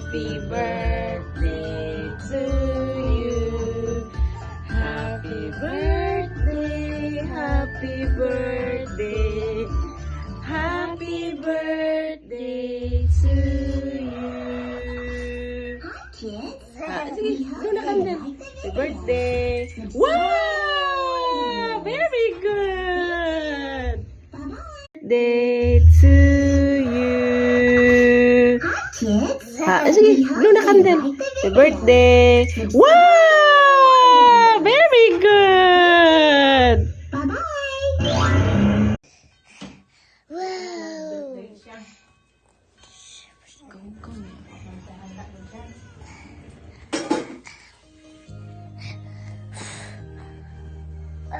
Happy birthday to you. Happy birthday, happy birthday. Happy birthday to you. Sige, doon na kanda. Happy birthday. Wow! Very good! Birthday to you. Sige, doon na kanda. Happy birthday. Wow!